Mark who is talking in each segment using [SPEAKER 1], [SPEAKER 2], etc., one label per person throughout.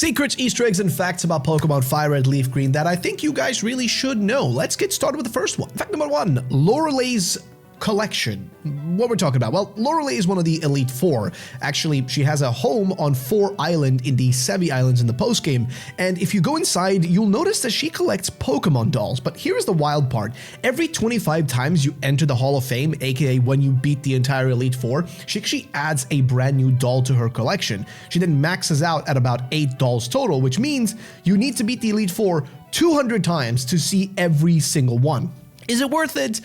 [SPEAKER 1] Secrets, Easter eggs, and facts about Pokemon FireRed LeafGreen that I think you guys really should know. Let's get started with the first one. Fact number 1, Lorelei's collection. What we're talking about? Well, Lorelei is one of the Elite Four. Actually, she has a home on 4 Island in the Sevi Islands in the postgame, and if you go inside, you'll notice that she collects Pokemon dolls. But here's the wild part. Every 25 times you enter the Hall of Fame, aka when you beat the entire Elite Four, she actually adds a brand new doll to her collection. She then maxes out at about 8 dolls total, which means you need to beat the Elite Four 200 times to see every single one. Is it worth it?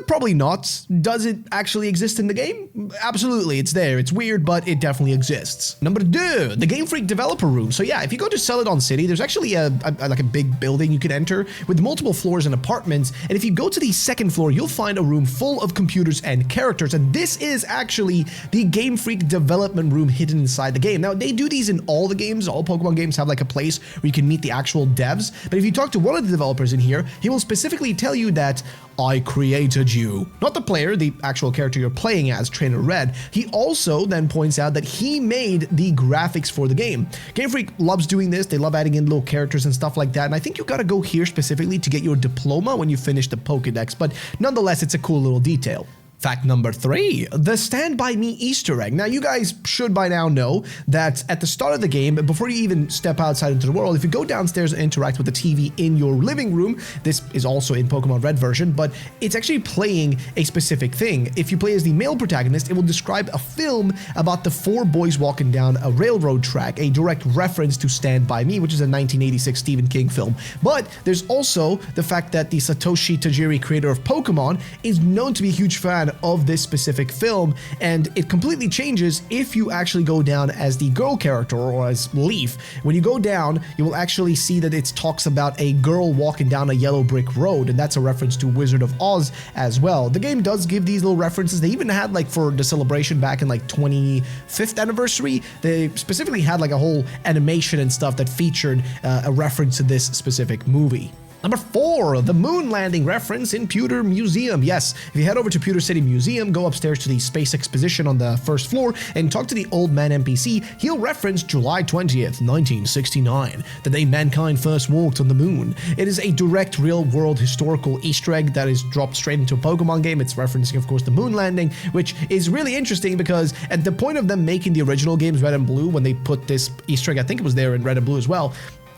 [SPEAKER 1] Probably not. Does it actually exist in the game? Absolutely, it's there. It's weird, but it definitely exists. Number 2, the Game Freak developer room. So yeah, if you go to Celadon City, there's actually like a big building you can enter with multiple floors and apartments. And if you go to the 2nd floor, you'll find a room full of computers and characters. And this is actually the Game Freak development room hidden inside the game. Now, they do these in all the games. All Pokemon games have like a place where you can meet the actual devs. But if you talk to one of the developers in here, he will specifically tell you that I created you. Not the player, the actual character you're playing as, Trainer Red. He also then points out that he made the graphics for the game. Game Freak loves doing this. They love adding in little characters and stuff like that. And I think you gotta go here specifically to get your diploma when you finish the Pokédex. But nonetheless, it's a cool little detail. Fact number 3, the Stand By Me Easter egg. Now, you guys should by now know that at the start of the game, before you even step outside into the world, if you go downstairs and interact with the TV in your living room, this is also in Pokemon Red version, but it's actually playing a specific thing. If you play as the male protagonist, it will describe a film about the 4 boys walking down a railroad track, a direct reference to Stand By Me, which is a 1986 Stephen King film. But there's also the fact that the Satoshi Tajiri, creator of Pokemon, is known to be a huge fan of this specific film, and it completely changes if you actually go down as the girl character or as Leaf. When you go down, you will actually see that it talks about a girl walking down a yellow brick road, and that's a reference to Wizard of Oz as well. The game does give these little references. They even had, like, for the celebration back in like 25th anniversary, they specifically had like a whole animation and stuff that featured a reference to this specific movie. Number 4, the moon landing reference in Pewter Museum. Yes, if you head over to Pewter City Museum, go upstairs to the Space Exposition on the 1st floor and talk to the old man NPC, he'll reference July 20th, 1969, the day mankind first walked on the moon. It is a direct real-world historical Easter egg that is dropped straight into a Pokemon game. It's referencing, of course, the moon landing, which is really interesting because at the point of them making the original games Red and Blue, when they put this Easter egg, I think it was there in Red and Blue as well,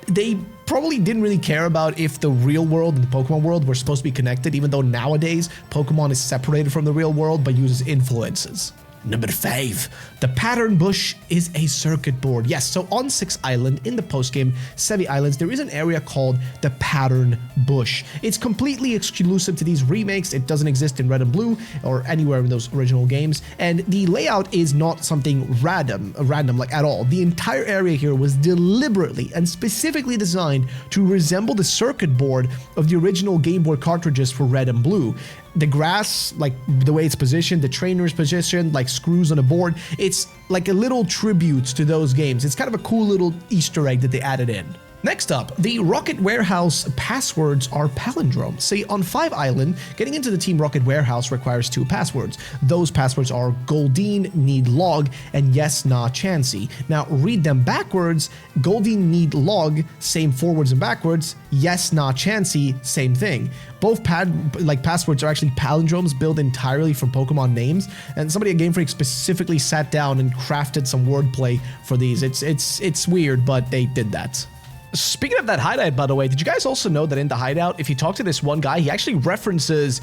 [SPEAKER 1] they probably didn't really care about if the real world and the Pokemon world were supposed to be connected, even though nowadays Pokemon is separated from the real world but uses influences. Number 5, the pattern bush is a circuit board. Yes, so on 6 Island in the postgame Sevi Islands, there is an area called the pattern bush. It's completely exclusive to these remakes. It doesn't exist in Red and Blue or anywhere in those original games. And the layout is not something random like at all. The entire area here was deliberately and specifically designed to resemble the circuit board of the original Game Boy cartridges for Red and Blue. The grass, like the way it's positioned, the trainer's positioned, like screws on a board, it's like a little tribute to those games. It's kind of a cool little Easter egg that they added in. Next up, the Rocket Warehouse passwords are palindromes. See, on 5 Island, getting into the Team Rocket Warehouse requires 2 passwords. Those passwords are Goldeen, Need Log, and Yes, Nah, Chansey. Now, read them backwards. Goldeen, Need Log, same forwards and backwards. Yes, Nah, Chansey, same thing. Both passwords are actually palindromes built entirely from Pokemon names, and somebody at Game Freak specifically sat down and crafted some wordplay for these. It's weird, but they did that. Speaking of that hideout, by the way, did you guys also know that in the hideout, if you talk to this one guy, he actually references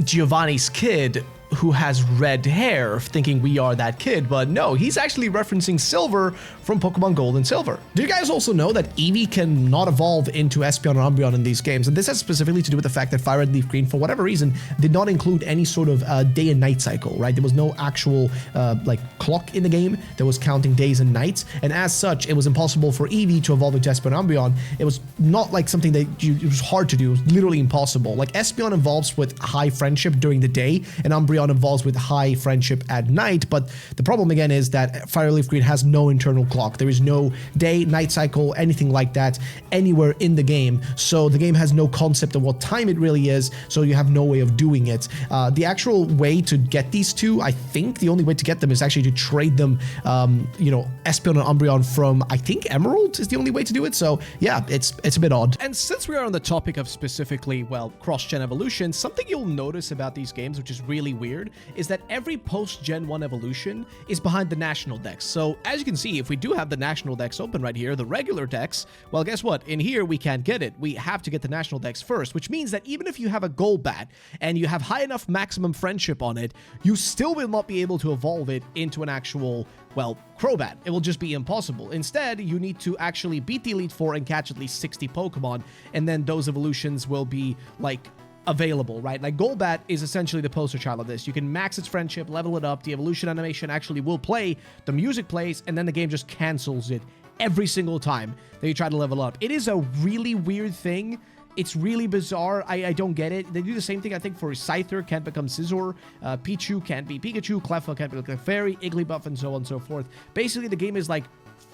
[SPEAKER 1] Giovanni's kid who has red hair, thinking we are that kid, but no, he's actually referencing Silver from Pokemon Gold and Silver. Do you guys also know that Eevee can not evolve into Espeon or Umbreon in these games? And this has specifically to do with the fact that FireRed LeafGreen, for whatever reason, did not include any sort of day and night cycle, right? There was no actual like clock in the game that was counting days and nights, and as such, it was impossible for Eevee to evolve into Espeon and Umbreon. It was not like something that it was hard to do. It was literally impossible. Like Espeon evolves with high friendship during the day, and Umbreon Umbreon evolves with high friendship at night, but the problem again is that FireRed LeafGreen has no internal clock. There is no day, night cycle, anything like that anywhere in the game, so the game has no concept of what time it really is, so you have no way of doing it. The actual way to get these two, I think the only way to get them is actually to trade them, you know, Espeon and Umbreon from, I think, Emerald is the only way to do it, so yeah, it's a bit odd.
[SPEAKER 2] And since we are on the topic of specifically, well, cross-gen evolution, something you'll notice about these games, which is really weird, is that every post-Gen 1 evolution is behind the National Dex. So, as you can see, if we do have the National Dex open right here, the regular Dex, well, guess what? In here, we can't get it. We have to get the National Dex first, which means that even if you have a Golbat and you have high enough maximum friendship on it, you still will not be able to evolve it into an actual, well, Crobat. It will just be impossible. Instead, you need to actually beat the Elite Four and catch at least 60 Pokemon, and then those evolutions will be, like, available, right? Like, Golbat is essentially the poster child of this. You can max its friendship, level it up, the evolution animation actually will play, the music plays, and then the game just cancels it every single time that you try to level up. It is a really weird thing. It's really bizarre. I don't get it. They do the same thing, I think, for Scyther, can't become Scizor, Pichu can't be Pikachu, Cleffa can't be Clefairy, Igglybuff, and so on and so forth. Basically, the game is, like,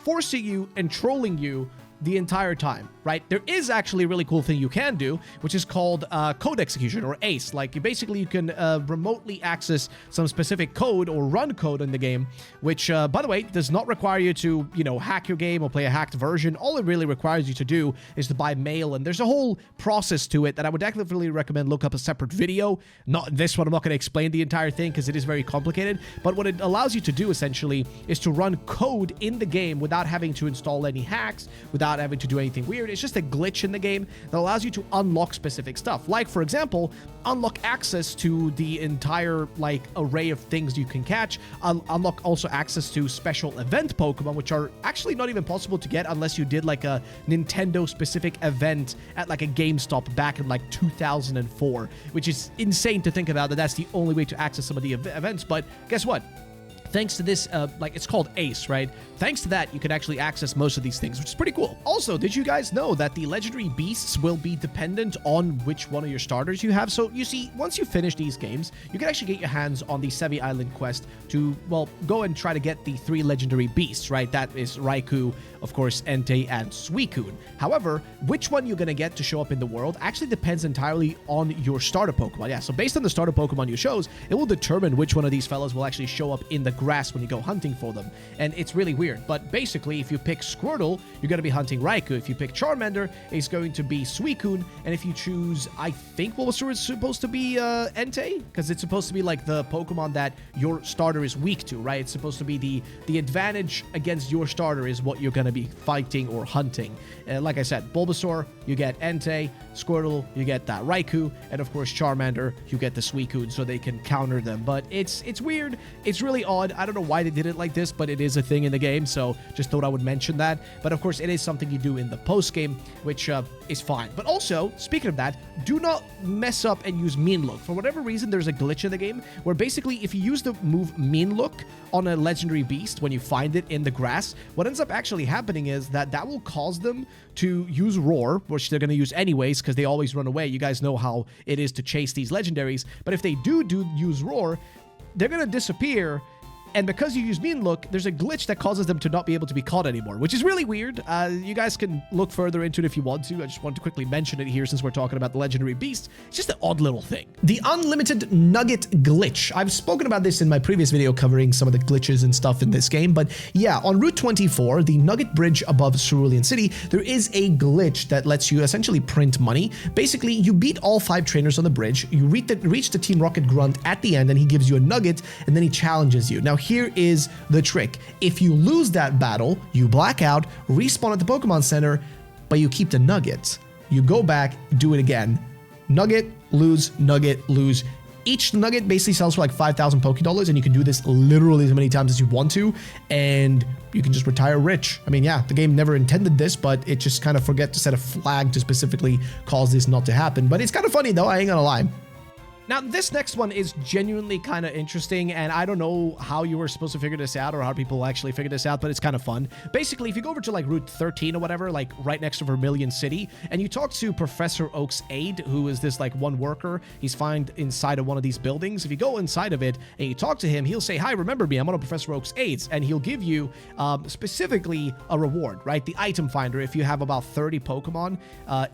[SPEAKER 2] forcing you and trolling you the entire time, right? There is actually a really cool thing you can do, which is called code execution, or ACE. Like, you can remotely access some specific code or run code in the game, which, by the way, does not require you to, you know, hack your game or play a hacked version. All it really requires you to do is to buy mail, and there's a whole process to it that I would definitely recommend look up a separate video. Not this one, I'm not going to explain the entire thing because it is very complicated, but what it allows you to do, essentially, is to run code in the game without having to install any hacks, without having to do anything weird. It's just a glitch in the game that allows you to unlock specific stuff. Like, for example, unlock access to the entire, like, array of things you can catch. Unlock also access to special event Pokemon, which are actually not even possible to get unless you did, like, a Nintendo-specific event at, like, a GameStop back in, like, 2004, which is insane to think about that that's the only way to access some of the events. But guess what? Thanks to this, like, it's called ACE, right? Thanks to that, you can actually access most of these things, which is pretty cool. Also, did you guys know that the legendary beasts will be dependent on which one of your starters you have? So, you see, once you finish these games, you can actually get your hands on the Sevi Island quest to, well, go and try to get the 3 legendary beasts, right? That is Raikou, of course, Entei, and Suicune. However, which one you're going to get to show up in the world actually depends entirely on your starter Pokemon. Yeah, so based on the starter Pokemon you chose, it will determine which one of these fellas will actually show up in the grass when you go hunting for them. And it's really weird. But basically, if you pick Squirtle, you're going to be hunting Raikou. If you pick Charmander, it's going to be Suicune. And if you choose, I think, what was supposed to be Entei? Because it's supposed to be like the Pokemon that your starter is weak to, right? It's supposed to be the advantage against your starter is what you're going to be fighting or hunting. Like I said, Bulbasaur, you get Entei. Squirtle, you get that Raikou. And of course, Charmander, you get the Suicune so they can counter them. But it's weird. It's really odd. I don't know why they did it like this, but it is a thing in the game, so just thought I would mention that. But of course, it is something you do in the post-game, which is fine. But also, speaking of that, do not mess up and use Mean Look. For whatever reason, there's a glitch in the game where basically if you use the move Mean Look on a legendary beast when you find it in the grass, what ends up actually happening is that will cause them to use Roar, which they're going to use anyways because they always run away. You guys know how it is to chase these legendaries. But if they do use Roar, they're going to disappear. And because you use Mean Look, there's a glitch that causes them to not be able to be caught anymore, which is really weird. You guys can look further into it if you want to. I just want to quickly mention it here since we're talking about the legendary beasts. It's just an odd little thing.
[SPEAKER 1] The unlimited nugget glitch. I've spoken about this in my previous video covering some of the glitches and stuff in this game, but yeah, on Route 24, the Nugget Bridge above Cerulean City, there is a glitch that lets you essentially print money. Basically, you beat all 5 trainers on the bridge, you reach the Team Rocket Grunt at the end, and he gives you a nugget, and then he challenges you. Now, here is the trick. If you lose that battle, you black out, respawn at the Pokemon Center, but you keep the nuggets. You go back, do it again. Nugget, lose, lose. Each nugget basically sells for like 5,000 Pokédollars, and you can do this literally as many times as you want to, and you can just retire rich. I mean, yeah, the game never intended this, but it just kind of forget to set a flag to specifically cause this not to happen. But it's kind of funny though, I ain't gonna lie.
[SPEAKER 2] Now, this next one is genuinely kind of interesting, and I don't know how you were supposed to figure this out or how people actually figure this out, but it's kind of fun. Basically, if you go over to like Route 13 or whatever, like right next to Vermilion City, and you talk to Professor Oak's aide, who is this like one worker he's found inside of one of these buildings. If you go inside of it and you talk to him, he'll say, "Hi, remember me, I'm one of Professor Oak's aides," and he'll give you specifically a reward, right? The item finder if you have about 30 Pokemon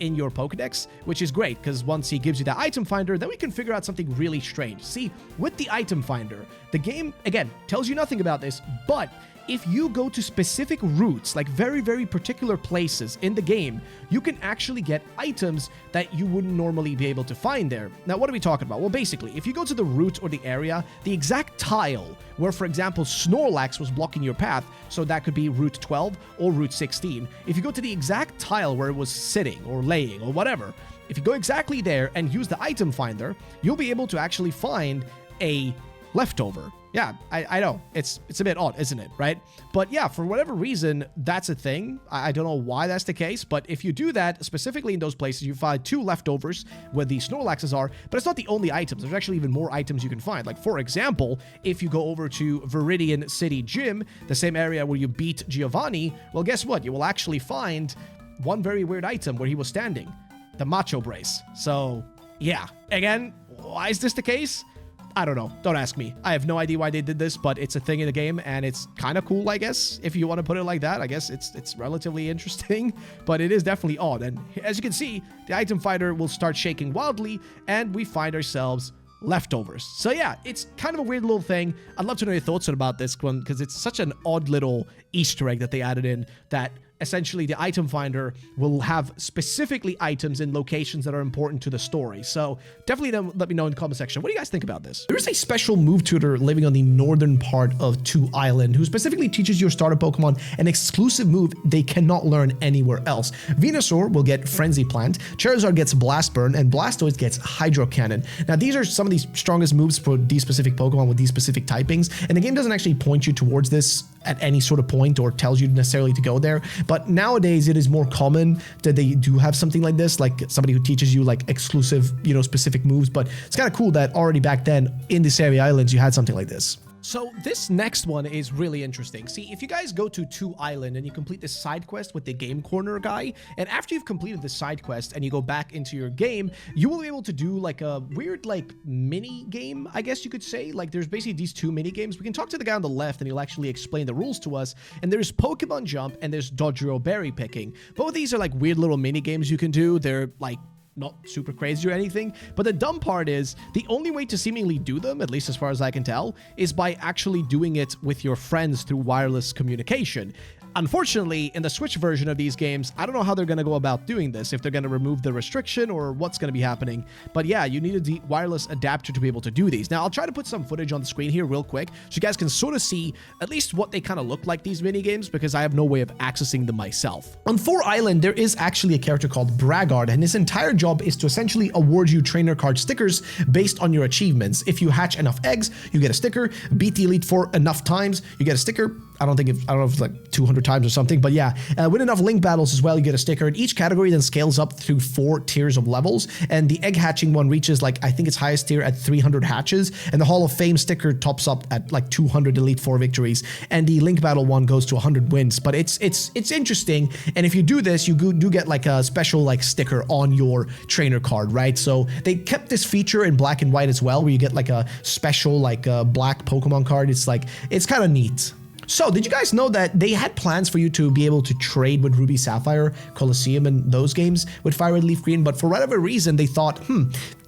[SPEAKER 2] in your Pokédex, which is great because once he gives you that item finder, then we can figure out something really strange. See, with the item finder, the game, again, tells you nothing about this, but if you go to specific routes, like very, very particular places in the game, you can actually get items that you wouldn't normally be able to find there. Now, what are we talking about? Well, basically, if you go to the route or the area, the exact tile where, for example, Snorlax was blocking your path, so that could be Route 12 or Route 16. If you go to the exact tile where it was sitting or laying or whatever, if you go exactly there and use the item finder, you'll be able to actually find a leftover. Yeah, I know. It's a bit odd, isn't it, right? But yeah, for whatever reason, that's a thing. I don't know why that's the case, but if you do that, specifically in those places, you find 2 leftovers where the Snorlaxes are, but it's not the only items. There's actually even more items you can find. Like, for example, if you go over to Viridian City Gym, the same area where you beat Giovanni, well, guess what? You will actually find one very weird item where he was standing. The Macho Brace. So, yeah. Again, why is this the case? I don't know. Don't ask me. I have no idea why they did this, but it's a thing in the game, and it's kind of cool, I guess, if you want to put it like that. I guess it's relatively interesting, but it is definitely odd. And as you can see, the item finder will start shaking wildly, and we find ourselves leftovers. So yeah, it's kind of a weird little thing. I'd love to know your thoughts about this one, because it's such an odd little Easter egg that they added in, that essentially the item finder will have specifically items in locations that are important to the story. So definitely let me know in the comment section. What do you guys think about this?
[SPEAKER 1] There is a special move tutor living on the northern part of 2 Island who specifically teaches your starter Pokemon an exclusive move they cannot learn anywhere else. Venusaur will get Frenzy Plant, Charizard gets Blast Burn, and Blastoise gets Hydro Cannon. Now these are some of the strongest moves for these specific Pokemon with these specific typings, and the game doesn't actually point you towards this at any sort of point or tells you necessarily to go there. But nowadays it is more common that they do have something like this, like somebody who teaches you like exclusive, specific moves. But it's kind of cool that already back then in the Savvy Islands you had something like this.
[SPEAKER 2] So this next one is really interesting. See, if you guys go to 2 Island and you complete this side quest with the game corner guy, and after you've completed the side quest and you go back into your game, you will be able to do like a weird like mini game, I guess you could say. Like there's basically these 2 mini games. We can talk to the guy on the left and he'll actually explain the rules to us. And there's Pokemon Jump and there's Dodgero Berry Picking. Both of these are like weird little mini games you can do. They're like not super crazy or anything, but the dumb part is the only way to seemingly do them, at least as far as I can tell, is by actually doing it with your friends through wireless communication. Unfortunately, in the Switch version of these games, I don't know how they're going to go about doing this, if they're going to remove the restriction or what's going to be happening. But yeah, you need a wireless adapter to be able to do these. Now, I'll try to put some footage on the screen here real quick so you guys can sort of see at least what they kind of look like, these mini games, because I have no way of accessing them myself.
[SPEAKER 1] On 4 Island, there is actually a character called Braggart, and his entire job is to essentially award you trainer card stickers based on your achievements. If you hatch enough eggs, you get a sticker. Beat the Elite Four enough times, you get a sticker. I don't know if it's like 200 times or something, but yeah, win enough link battles as well, you get a sticker. And each category then scales up through 4 tiers of levels, and the egg hatching one reaches like, I think its highest tier at 300 hatches, and the Hall of Fame sticker tops up at like 200 Elite Four victories, and the link battle one goes to 100 wins. But it's interesting, and if you do this, you do get like a special like sticker on your trainer card, right? So they kept this feature in black and white as well, where you get like a special like black Pokemon card. It's kind of neat. So, did you guys know that they had plans for you to be able to trade with Ruby Sapphire, Colosseum, and those games with FireRed LeafGreen, but for whatever reason, they thought,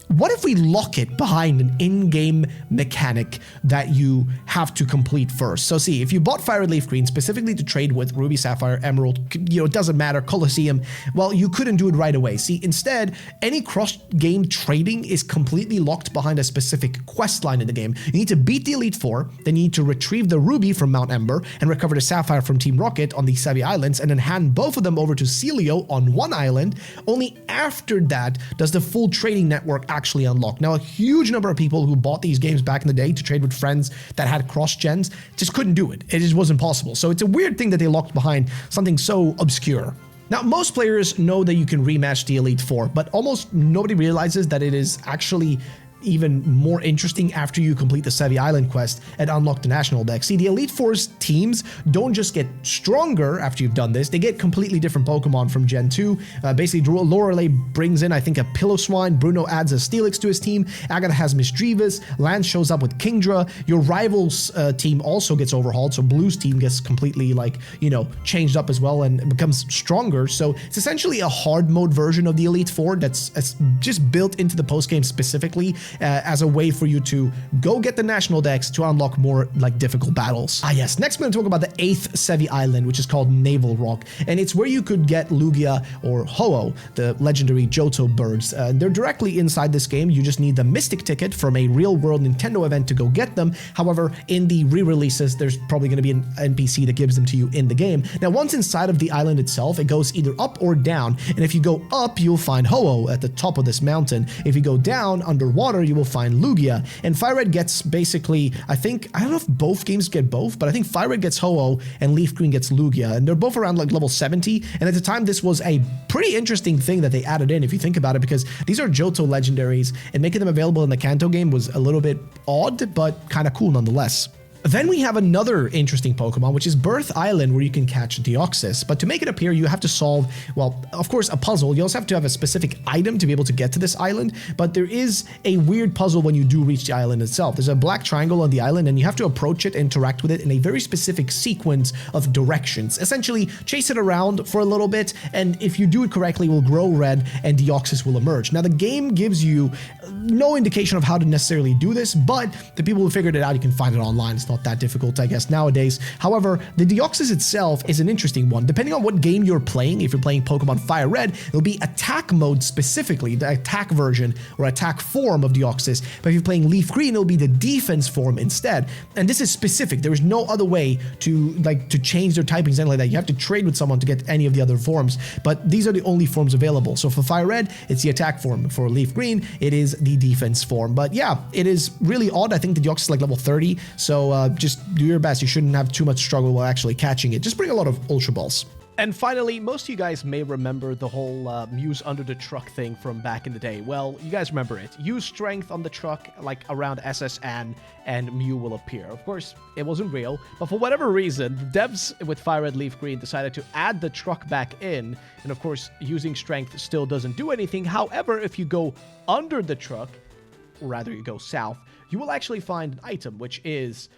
[SPEAKER 1] what if we lock it behind an in-game mechanic that you have to complete first? So see, if you bought FireRed LeafGreen specifically to trade with Ruby, Sapphire, Emerald, it doesn't matter, Colosseum, well, you couldn't do it right away. See, instead, any cross-game trading is completely locked behind a specific quest line in the game. You need to beat the Elite Four, then you need to retrieve the Ruby from Mount Ember and recover the Sapphire from Team Rocket on the Savvy Islands, and then hand both of them over to Celio on 1 island. Only after that does the full trading network actually unlock. Now, a huge number of people who bought these games back in the day to trade with friends that had cross-gens just couldn't do it. It just wasn't possible. So it's a weird thing that they locked behind something so obscure. Now, most players know that you can rematch the Elite Four, but almost nobody realizes that it is actually even more interesting after you complete the Sevi Island quest and unlock the National Dex. See, the Elite Four's teams don't just get stronger after you've done this, they get completely different Pokemon from Gen 2. Basically, Lorelei brings in, I think, a Piloswine, Bruno adds a Steelix to his team, Agatha has Misdreavus, Lance shows up with Kingdra, your rival's team also gets overhauled, so Blue's team gets completely, like, you know, changed up as well and becomes stronger. So it's essentially a hard mode version of the Elite Four that's just built into the post-game specifically as a way for you to go get the National Dex to unlock more like difficult battles. Yes, next we're going to talk about the 8th Sevi Island, which is called Naval Rock, and it's where you could get Lugia or Ho-Oh, the legendary Johto birds. They're directly inside this game. You just need the Mystic ticket from a real-world Nintendo event to go get them. However, in the re-releases, there's probably going to be an NPC that gives them to you in the game. Now, once inside of the island itself, it goes either up or down, and if you go up, you'll find Ho-Oh at the top of this mountain. If you go down underwater, you will find Lugia, and FireRed gets basically, I don't know if both games get both, but I think FireRed gets Ho-Oh and LeafGreen gets Lugia, and they're both around like level 70, and at the time this was a pretty interesting thing that they added in if you think about it, because these are Johto legendaries, and making them available in the Kanto game was a little bit odd, but kind of cool nonetheless. Then we have another interesting Pokemon, which is Birth Island, where you can catch Deoxys. But to make it appear, you have to solve, well, of course, a puzzle. You also have to have a specific item to be able to get to this island. But there is a weird puzzle when you do reach the island itself. There's a black triangle on the island, and you have to approach it, interact with it in a very specific sequence of directions. Essentially, chase it around for a little bit, and if you do it correctly, it will grow red, and Deoxys will emerge. Now, the game gives you no indication of how to necessarily do this, but the people who figured it out, you can find it online. It's not that difficult, I guess, nowadays. However, the Deoxys itself is an interesting one. Depending on what game you're playing, if you're playing Pokemon FireRed, it'll be attack mode specifically, the attack version or attack form of Deoxys. But if you're playing LeafGreen, it'll be the defense form instead. And this is specific. There is no other way to change their typings, anything like that. You have to trade with someone to get any of the other forms, but these are the only forms available. So for FireRed, it's the attack form. For LeafGreen, it is the defense form. But yeah, it is really odd. I think the Deoxys is like level 30, so just do your best. You shouldn't have too much struggle while actually catching it. Just bring a lot of Ultra Balls.
[SPEAKER 2] And finally, most of you guys may remember the whole Muse under the truck thing from back in the day. Well, you guys remember it. Use strength on the truck, like around SSN, and Mew will appear. Of course, it wasn't real, but for whatever reason, the devs with FireRed LeafGreen decided to add the truck back in, and of course, using strength still doesn't do anything. However, if you go under the truck, or rather you go south, you will actually find an item, which is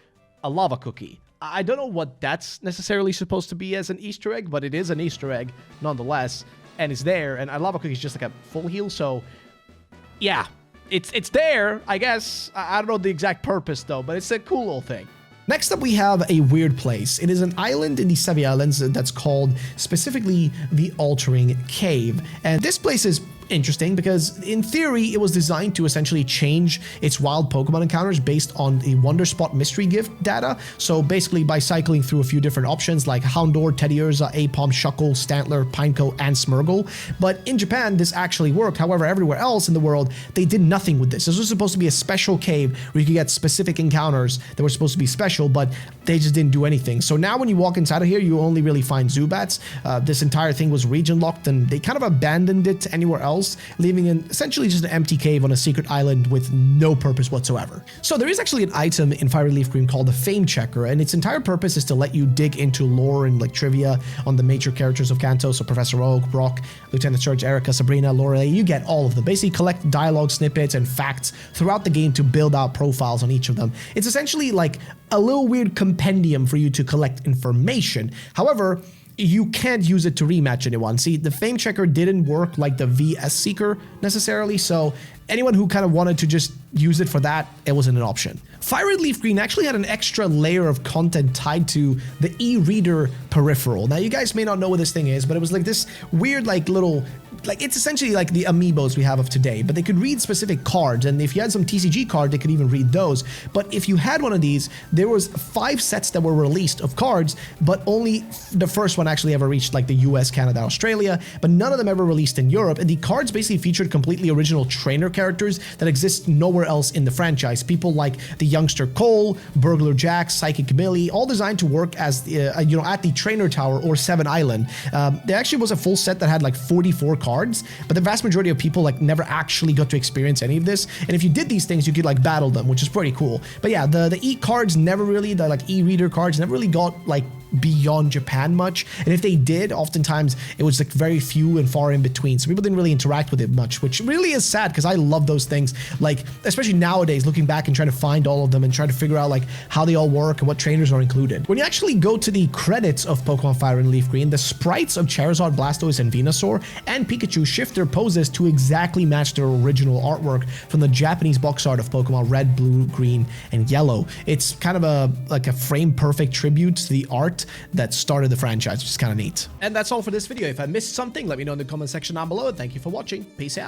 [SPEAKER 2] a lava cookie. I don't know what that's necessarily supposed to be as an Easter egg, but it is an Easter egg nonetheless, and it's there, and a lava cookie is just like a full heal, so yeah, it's there, I guess. I don't know the exact purpose though, but it's a cool little thing.
[SPEAKER 1] Next up, we have a weird place. It is an island in the Sevi Islands that's called specifically the Altering Cave, and this place is interesting because in theory it was designed to essentially change its wild Pokemon encounters based on the Wonder Spot mystery gift data. So basically by cycling through a few different options like Houndour, Teddiursa, Apom, Shuckle, Stantler, Pineco, and Smeargle. But in Japan this actually worked. However, everywhere else in the world they did nothing with this. This was supposed to be a special cave where you could get specific encounters that were supposed to be special, but they just didn't do anything. So now when you walk inside of here, you only really find Zubats. This entire thing was region locked and they kind of abandoned it anywhere else, leaving essentially just an empty cave on a secret island with no purpose whatsoever. So there is actually an item in FireRed LeafGreen called the Fame Checker, and its entire purpose is to let you dig into lore and like trivia on the major characters of Kanto, so Professor Oak, Brock, Lieutenant Surge, Erica, Sabrina, Lorelei, you get all of them. Basically collect dialogue snippets and facts throughout the game to build out profiles on each of them. It's essentially like a little weird compendium for you to collect information. However, you can't use it to rematch anyone. See, the Fame Checker didn't work like the VS Seeker necessarily, so anyone who kind of wanted to just use it for that, it wasn't an option. FireRed LeafGreen actually had an extra layer of content tied to the e-reader peripheral. Now, you guys may not know what this thing is, but it was like this weird, like little, like it's essentially like the amiibos we have of today, but they could read specific cards, and if you had some TCG card, they could even read those. But if you had one of these, there was 5 sets that were released of cards, but only the first one actually ever reached like the US, Canada, Australia, but none of them ever released in Europe, and the cards basically featured completely original trainer characters that exist nowhere else in the franchise. People like the youngster Cole, Burglar Jack, Psychic Millie, all designed to work as at the Trainer Tower or Seven Island. There actually was a full set that had like 44 cards, but the vast majority of people like never actually got to experience any of this. And if you did these things, you could like battle them, which is pretty cool. But yeah, the e-cards never really, the like e-reader cards never really got like beyond Japan much, and if they did, oftentimes it was like very few and far in between, so people didn't really interact with it much, which really is sad because I love those things, like especially nowadays looking back and trying to find all of them and trying to figure out like how they all work and what trainers are included. When you actually go to the credits of Pokemon FireRed LeafGreen, the sprites of Charizard, Blastoise, and Venusaur and Pikachu shift their poses to exactly match their original artwork from the Japanese box art of Pokemon Red, Blue, Green, and Yellow. It's kind of a frame perfect tribute to the art that started the franchise, which is kind of neat.
[SPEAKER 2] And that's all for this video. If I missed something, let me know in the comment section down below. Thank you for watching. Peace out.